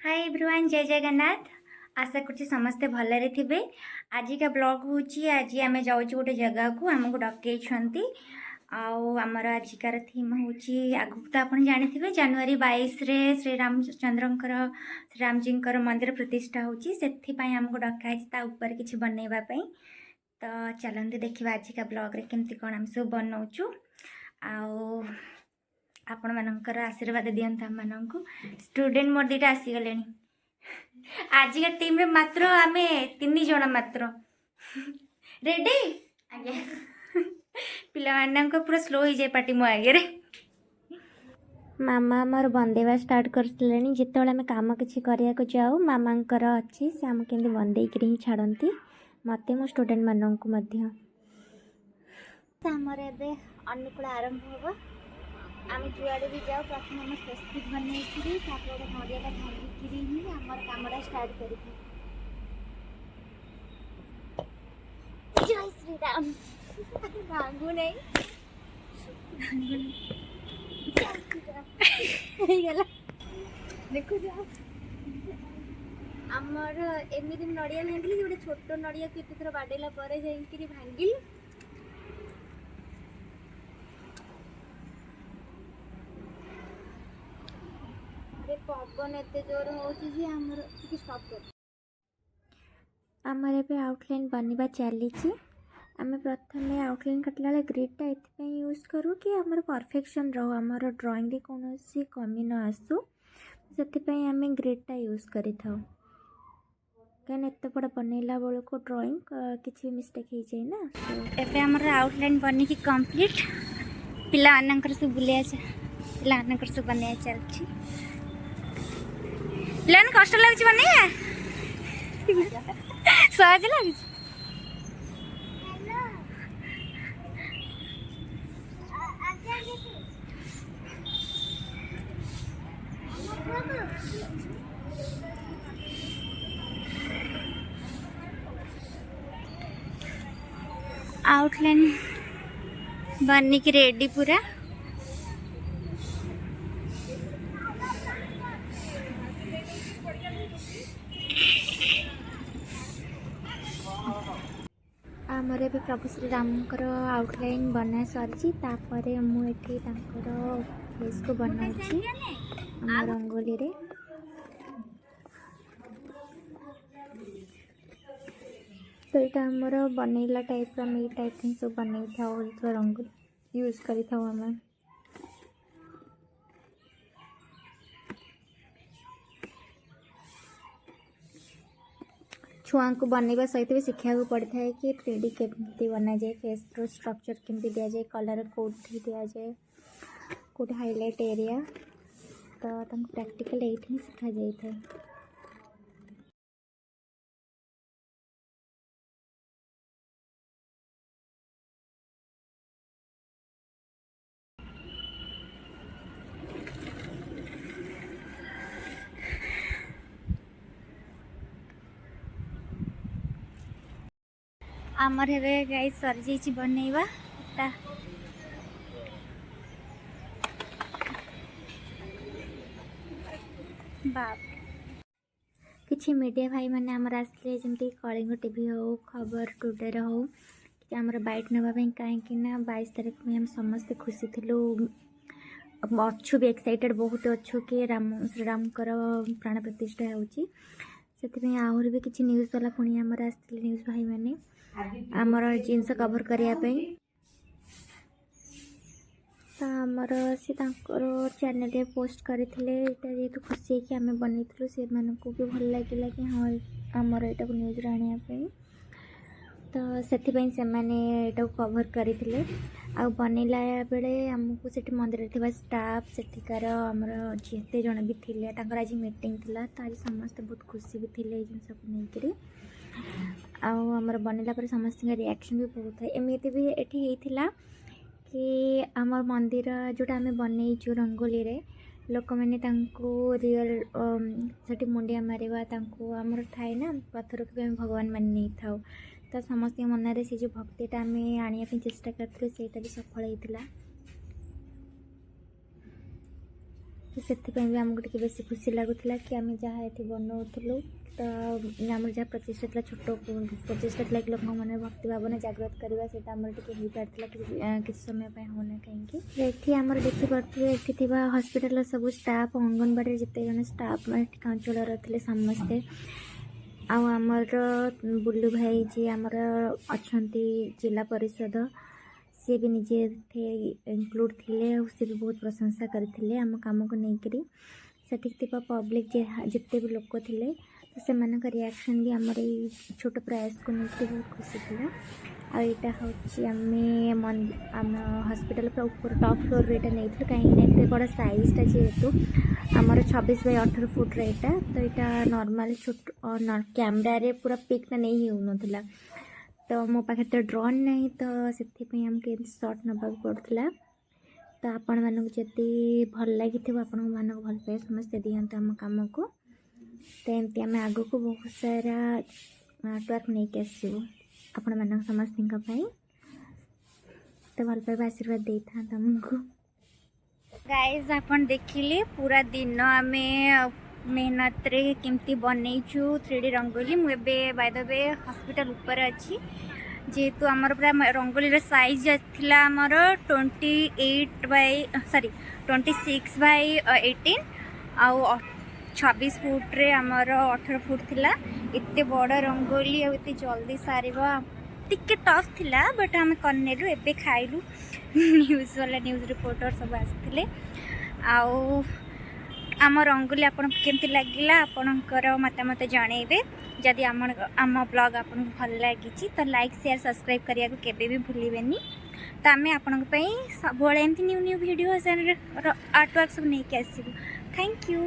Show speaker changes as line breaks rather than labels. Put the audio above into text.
Hi everyone, जय जगन्नाथ। आशा करछि समस्ते भलरे थिबे। आज का ब्लॉग होची आज आमे जाउछु गोटे जगह को हमको डकै छंती आउ हमर आजिकार थीम होची आगु तो आपण जानिथिबे जनवरी 22 रे श्री रामचंद्रंकर श्री रामजींकर मंदिर प्रतिष्ठा होची सेथि पई हमको डकाई ता ऊपर किछि बनेबा पई। तो चलंते देखिबा आज का ब्लॉग रे केमती कोन हम सब बनौछु आउ आपण मानकर आशीर्वाद दियंता माननकु। स्टूडेंट मोर दीटा आसी गलेनी आज का टीम रे मात्र आमे 3 जण मात्र रेडी आगे पिला माननक पूरा स्लो हो जाए पार्टी मो आगे रे। मामा मोर बंदेवा स्टार्ट करसलेनी जेतेबेले आमे काम किछि करिया को जाऊ मामांकर अछि से हम केंदी बंदेई करी ही छाडंती मते मो स्टूडेंट माननकु मध्य हमर एबे अनुकूल आरंभ होबा। आम जुआड़े भी जाओ प्रथम आम स्वस्तिक बनईकरी गोटे नड़िया भांगिकी ही आम कमटा स्टार्ट कर जय श्री राम भांगू नहीं देखो जाओ आमर एमती नड़िया भांगिली गोटे छोट नड़िया को एत थर बाडेला जाकि भांगिली पवन एत जोर होमर ए आउटलाइन बनवा चली आम प्रथम आउटलाइन काटला ग्रिडटा ये यूज करूँ कि आमर परफेक्शन रो आमर ड्राइंग रे कौन कमी न आसू से आम ग्रिडटा यूज करें कहीं एत बड़ा बनैला बेलू को ड्राइंग किसी मिस्टेक हो जाए ना। एबे आमर आउटलाइन बनी कि कंप्लीट पिला सब बुलिया पिला सब बनया चलती पिलाने कष्ट लगे बने सहज लगे आउटलाइन बनने की रेडी पूरा आमर ए प्रभु श्री रामकर आउटलाइन बना सरी मुझे फेस को बना रंगोली रे तो यहाँ आमर बनैला टाइप टाइप सब बन था रंगोली यूज कर छुआ को बनवा सहित भी शिखा पड़ता है कि 3D केमती बना जाए फेस स्ट्रक्चर केमती दि जाए कलर कौटी दि जाए कौट हाइलाइट एरिया तो प्रैक्टिकल ये शिखा जाए। आमर हे गाई सरी जाइए बनैवा बाप किसी मीडिया भाई मैंने आमर आसले जमी कलिंग टीवी हो खबर टुडे हो कि आमर बाइट नापी कहीं 22 तारीख में हम समस्ते खुशी थिलु अच्छु भी एक्साइटेड बहुत अच्छु कि श्रीराम प्राण प्रतिष्ठा होची से आहरी भी किसी न्यूज वाला पुणी आमर आसले न्यूज भाई मैंने आमर जिनस कवर करने तो आमर सी चैनल रे पोस्ट करते जेहतु खुशी कि आम बनईलु से भी भल लगे कि हाँ आमर यहाँ न्यूज आने तो से मैंने कवर करते आ बनैला बेले आमको से मंदिर थी स्टाफ सेठिकार आमर जिते जन भी थे आज मीटिंग थिला तो आज समस्ते बहुत खुशी भी थे जिनस को लेकर आमर बनैला पर समस्त रिएक्शन भी बहुत है एमती भी ये कि आमर मंदिर जोटा आम बनईचु रंगोली रे लोक मैंने रियल से मुंडिया मारिबा आमर थाए ना पत्थर को भी भगवान मान नहीं था तो समस्त मन से जो भक्तिटा आम आने चेष्टा करते भी सफल होता तो से आमको टे बेसी खुशी लगुला कि आम जहाँ ये बनाऊलु तो आम जहाँ प्रचेषा था छोट प्रचेषा था कि लोक मैंने भक्ति भावना जागृत करवा से आम टे पार्ला किसी समय होना कहीं ये आम देखिपे ये हस्पिटाल सब स्टाफ अंगनवाड़ी जिते जन स्टाफ अंचल थे समस्ते आमर बुल्लू भाई जी आमर अच्छा जिला परिषद सी भी निजे इनक्लूड थे सी भी बहुत प्रशंसा करते आम कम को लेकर सेठी पब्लिक जिते भी लोक थे तो से रिएक्शन भी आमर छोट प्रयास को लेकर बहुत खुशी थी आईटा हूँ आम हस्पिटाल पूरा ऊपर टॉप फ्लोर रे नहीं कहीं बड़ा साइजटा जेहेतु आमर 26 बाय 18 फुट रेटा तो यहाँ नॉर्मल छोट कैमरा रे पूरा पिकटा नहीं होना तो मो पाखे तो ड्रोन नहीं तो से आमको शॉट नवा पड़ता तो आपण मानक जदि भल लगी आपण मानक भल पाए समस्ते दिखाते आम कम को तो एमती आम आग को बहुत सारा आर्टवर्क नहीं के आसबू आपण मानक समस्त तो भल पाए आशीर्वाद दे था तुमको गाइज आपन देखिले पूरा दिन आमे मेहनत रे केमती बनईचु 3D रंगोली मुझे बाय द वे हॉस्पिटल ऊपर अच्छी जेहेतु आमर पूरा रंगोली साइज थिला आमर 26 बाय 18 आउ 26 फुट रे आमर 18 फुट थिला इतने बड़ रंगोली आते जल्दी सार टिके टफ थिला बट आम कनेरु एबे खाइलु न्यूज वाला न्यूज रिपोर्टर सब आसते आउ आम रंगोली आपन केमती लगिला आपनकर मतामत जानइबे जदि आम ब्लॉग आपन भल लगी तो लाइक शेयर सब्सक्राइब करिया को केबे भी भूलिबेनी तो आम आपन सब एमती न्यू न्यू वीडियो आर्टवर्क सब नहीं आसबू थैंक यू।